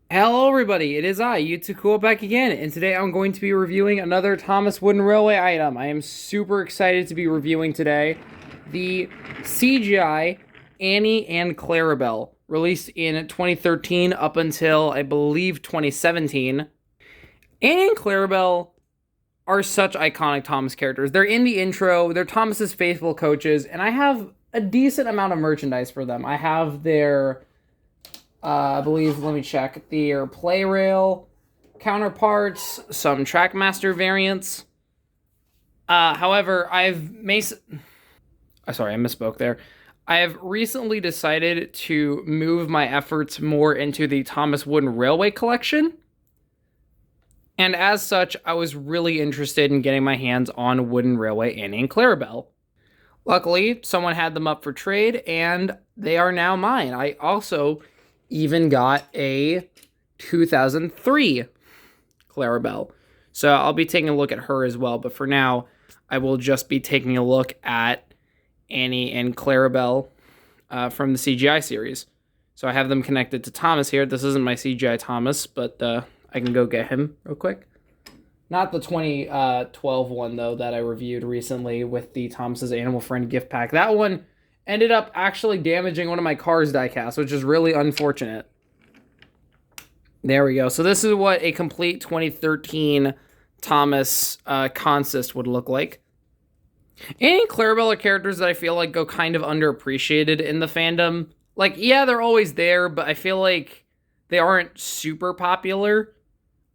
Hello everybody, it is I, Cool back again, and today I'm going to be reviewing another Thomas Wooden Railway item. I am super excited to be reviewing today the CGI Annie and Clarabelle, released in 2013 up until, I believe, 2017. Annie and Clarabelle are such iconic Thomas characters. They're in the intro, they're Thomas's faithful coaches, and I have a decent amount of merchandise for them. I have their I believe, let me check, their play rail counterparts, some Trackmaster variants. However, I misspoke there. I have recently decided to move my efforts more into the Thomas Wooden Railway collection. And as such, I was really interested in getting my hands on Wooden Railway Annie and Clarabelle. Luckily, someone had them up for trade, and they are now mine. I also even got a 2003 Clarabelle. So I'll be taking a look at her as well. But for now, I will just be taking a look at Annie and Clarabelle from the CGI series. So I have them connected to Thomas here. This isn't my CGI Thomas, but I can go get him real quick. Not the 2012 one, though, that I reviewed recently with the Thomas's Animal Friend gift pack. That one ended up actually damaging one of my car's diecast, which is really unfortunate. There we go. So this is what a complete 2013 Thomas consist would look like. Annie and Clarabelle are characters that I feel like go kind of underappreciated in the fandom. Like, yeah, they're always there, but I feel like they aren't super popular.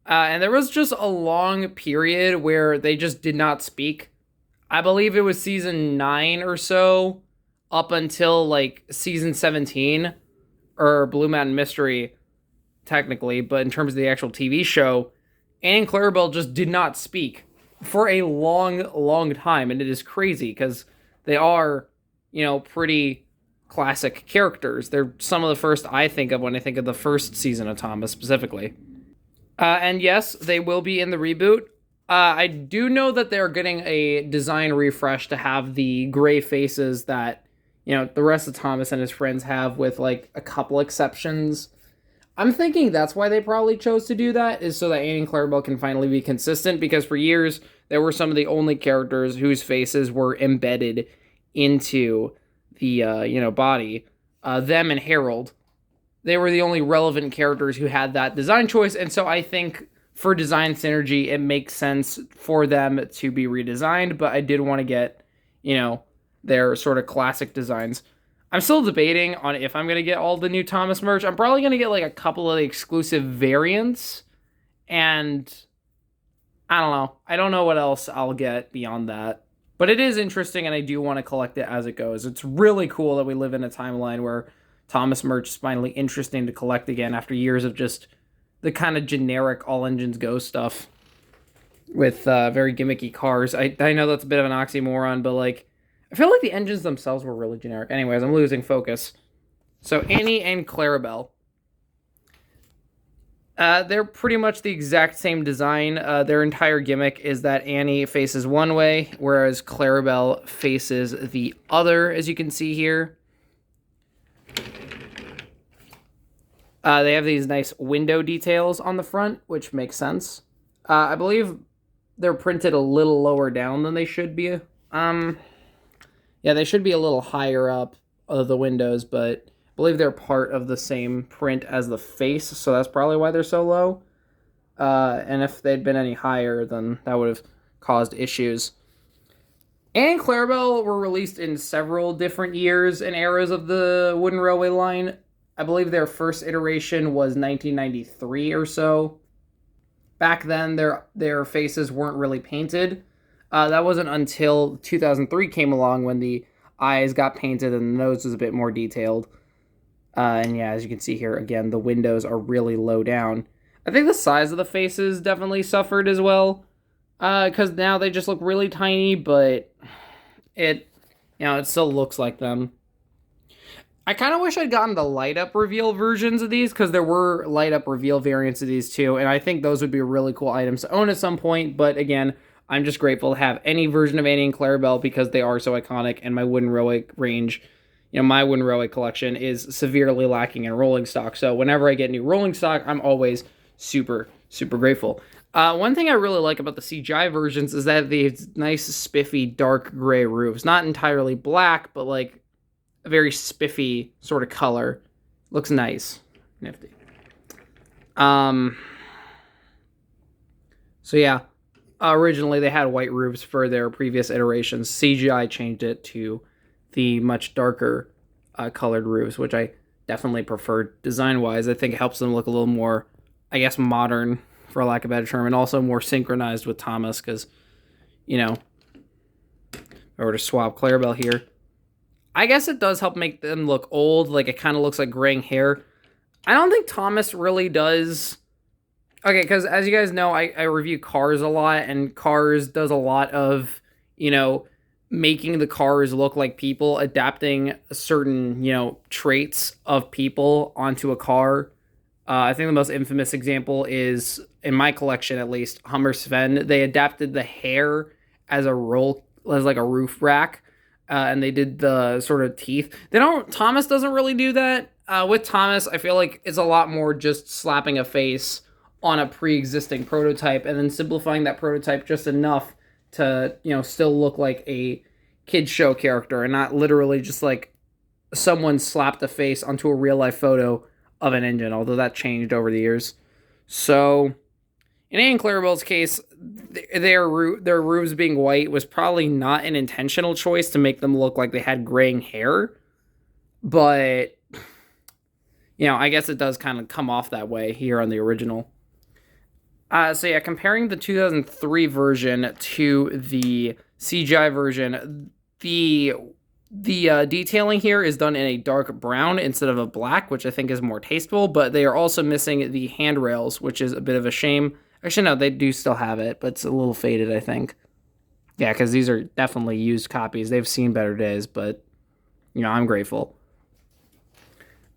And there was just a long period where they just did not speak. I believe it was season 9 or so, up until like season 17, or Blue Mountain Mystery, technically, but in terms of the actual TV show, Annie and Clarabelle just did not speak for a long time, and it is crazy because they are, pretty classic characters. They're some of the first I think of when I think of the first season of Thomas specifically. And yes, they will be in the reboot. I do know that they're getting a design refresh to have the gray faces that the rest of Thomas and his friends have, with like a couple exceptions. I'm thinking that's why they probably chose to do that, is so that Annie and Clarabelle can finally be consistent, because for years, they were some of the only characters whose faces were embedded into the, body. Them and Harold. They were the only relevant characters who had that design choice, and so I think for design synergy, it makes sense for them to be redesigned, but I did want to get, their sort of classic designs. I'm still debating on if I'm going to get all the new Thomas merch. I'm probably going to get like a couple of the exclusive variants, and I don't know. I don't know what else I'll get beyond that. But it is interesting, and I do want to collect it as it goes. It's really cool that we live in a timeline where Thomas merch is finally interesting to collect again after years of just the kind of generic all engines go stuff with very gimmicky cars. I know that's a bit of an oxymoron, but like, I feel like the engines themselves were really generic. Anyways, I'm losing focus. So Annie and Clarabelle. They're pretty much the exact same design. Their entire gimmick is that Annie faces one way, whereas Clarabelle faces the other, as you can see here. They have these nice window details on the front, which makes sense. I believe they're printed a little lower down than they should be. Yeah, they should be a little higher up of the windows, but I believe they're part of the same print as the face, so that's probably why they're so low. And if they'd been any higher, then that would have caused issues. And Clarabelle were released in several different years and eras of the Wooden Railway line. I believe their first iteration was 1993 or so. Back then, their faces weren't really painted. That wasn't until 2003 came along when the eyes got painted and the nose was a bit more detailed. And yeah, as you can see here, again, the windows are really low down. I think the size of the faces definitely suffered as well, because now they just look really tiny, but it still looks like them. I kind of wish I'd gotten the light-up reveal versions of these, because there were light-up reveal variants of these too, and I think those would be really cool items to own at some point, but again, I'm just grateful to have any version of Annie and Clarabelle because they are so iconic, and my Wooden Railway range, my wooden railway collection is severely lacking in rolling stock. So whenever I get new rolling stock, I'm always super, super grateful. One thing I really like about the CGI versions is that they have nice, spiffy, dark gray roofs. Not entirely black, but like a very spiffy sort of color. Looks nice. Nifty. So yeah, originally they had white roofs for their previous iterations. CGI changed it to the much darker colored roofs, which I definitely prefer design-wise. I think it helps them look a little more, I guess, modern, for lack of a better term, and also more synchronized with Thomas, because, if I were to swap Claravel here, I guess it does help make them look old, like it kind of looks like graying hair. I don't think Thomas really does. Okay, because as you guys know, I review Cars a lot, and Cars does a lot of, making the cars look like people, adapting certain, traits of people onto a car. I think the most infamous example is, in my collection at least, Hummer Sven. They adapted the hair as like a roof rack, and they did the sort of teeth. Thomas doesn't really do that. With Thomas, I feel like it's a lot more just slapping a face on a pre-existing prototype and then simplifying that prototype just enough to, still look like a kid's show character and not literally just like someone slapped a face onto a real-life photo of an engine, although that changed over the years. So, in Anne Clarabelle's case, their roofs being white was probably not an intentional choice to make them look like they had graying hair, but, I guess it does kind of come off that way here on the original. So yeah, comparing the 2003 version to the CGI version, the detailing here is done in a dark brown instead of a black, which I think is more tasteful, but they are also missing the handrails, which is a bit of a shame. Actually, no, they do still have it, but it's a little faded, I think. Yeah, because these are definitely used copies. They've seen better days, but, I'm grateful.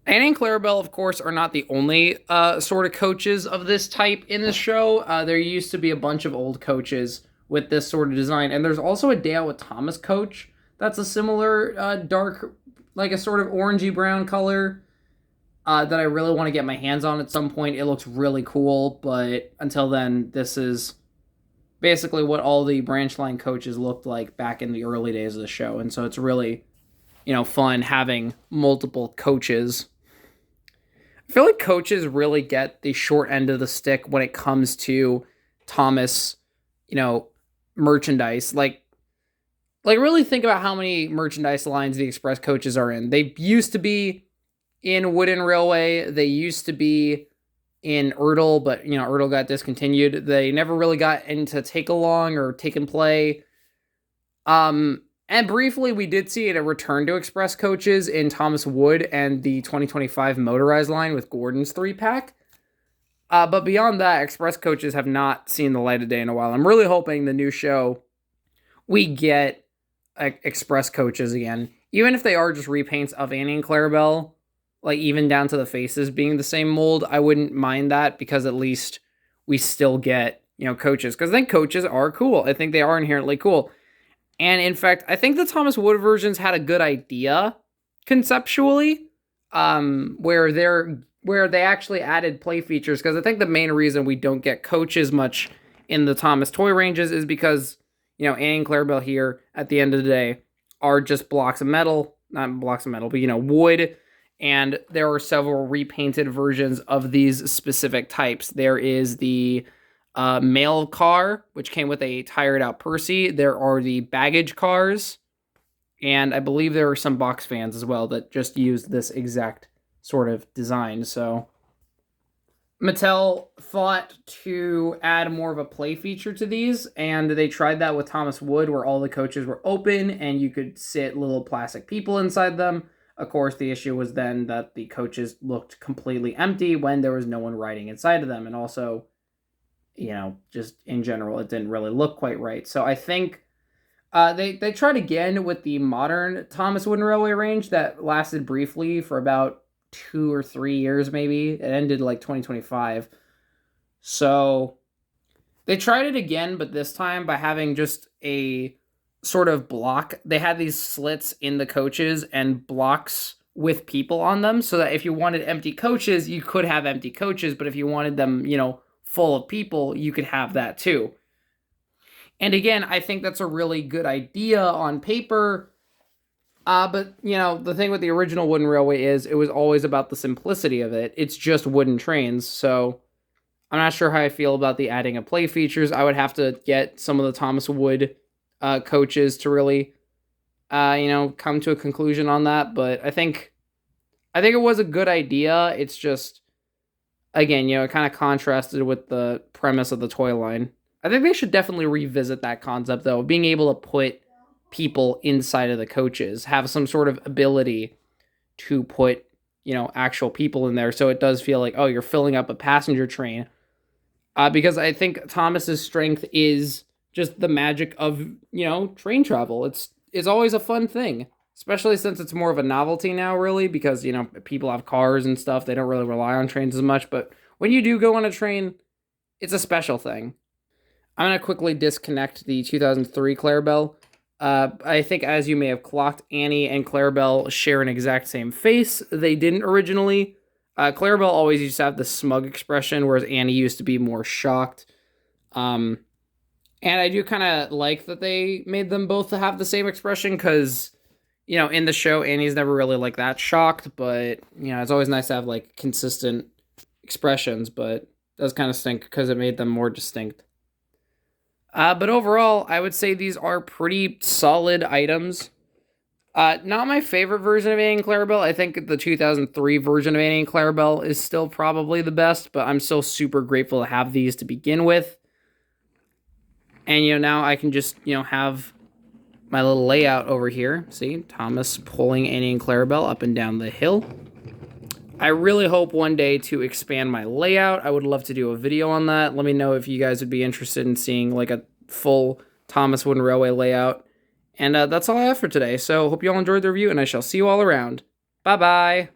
Annie and Clarabelle, of course, are not the only sort of coaches of this type in the show. There used to be a bunch of old coaches with this sort of design. And there's also a Day Out with Thomas coach that's a similar dark, like a sort of orangey brown color that I really want to get my hands on at some point. It looks really cool, but until then, this is basically what all the branch line coaches looked like back in the early days of the show. And so it's really, fun having multiple coaches. I feel like coaches really get the short end of the stick when it comes to Thomas, merchandise. Like really think about how many merchandise lines the Express coaches are in. They used to be in Wooden Railway. They used to be in Erdl, but, Erdl got discontinued. They never really got into Take Along or Take and Play. And briefly, we did see a return to Express coaches in Thomas Wood and the 2025 motorized line with Gordon's 3-pack. But beyond that, Express coaches have not seen the light of day in a while. I'm really hoping the new show, we get Express coaches again. Even if they are just repaints of Annie and Clarabelle, like even down to the faces being the same mold, I wouldn't mind that because at least we still get, coaches. Because I think coaches are cool. I think they are inherently cool. And in fact, I think the Thomas Wood versions had a good idea conceptually, where they actually added play features. Because I think the main reason we don't get coaches much in the Thomas toy ranges is because, Annie and Clarabelle here at the end of the day are just blocks of metal, not blocks of metal, but wood. And there are several repainted versions of these specific types. There is the mail car, which came with a tired out Percy. There are the baggage cars, and I believe there are some box fans as well that just use this exact sort of design. So Mattel thought to add more of a play feature to these, and they tried that with Thomas Wood, where all the coaches were open and you could sit little plastic people inside them. Of course, the issue was then that the coaches looked completely empty when there was no one riding inside of them, and also, just in general, it didn't really look quite right. So I think they tried again with the modern Thomas Wooden Railway range that lasted briefly for about 2 or 3 years, maybe. It ended like 2025. So they tried it again, but this time by having just a sort of block. They had these slits in the coaches and blocks with people on them, so that if you wanted empty coaches, you could have empty coaches, but if you wanted them, full of people, you could have that too. And again, I think that's a really good idea on paper. But the thing with the original wooden railway is it was always about the simplicity of it. It's just wooden trains, so I'm not sure how I feel about the adding of play features. I would have to get some of the Thomas Wood coaches to really, come to a conclusion on that. But I think it was a good idea. It's just, again, it kind of contrasted with the premise of the toy line. I think they should definitely revisit that concept, though, being able to put people inside of the coaches, have some sort of ability to put, actual people in there. So it does feel like, oh, you're filling up a passenger train. Because I think Thomas's strength is just the magic of, train travel. It's always a fun thing, especially since it's more of a novelty now, really, because, people have cars and stuff. They don't really rely on trains as much. But when you do go on a train, it's a special thing. I'm going to quickly disconnect the 2003 Claravel. I think, as you may have clocked, Annie and Claravel share an exact same face. They didn't originally. Claravel always used to have the smug expression, whereas Annie used to be more shocked. And I do kind of like that they made them both have the same expression, because, in the show, Annie's never really like that shocked, but, it's always nice to have like consistent expressions, but it does kind of stink because it made them more distinct. But overall, I would say these are pretty solid items. Not my favorite version of Annie and Clarabelle. I think the 2003 version of Annie and Clarabelle is still probably the best, but I'm still super grateful to have these to begin with. And, now I can just, have my little layout over here. See, Thomas pulling Annie and Clarabelle up and down the hill. I really hope one day to expand my layout. I would love to do a video on that. Let me know if you guys would be interested in seeing like a full Thomas Wooden Railway layout. And that's all I have for today. So hope you all enjoyed the review, and I shall see you all around. Bye-bye.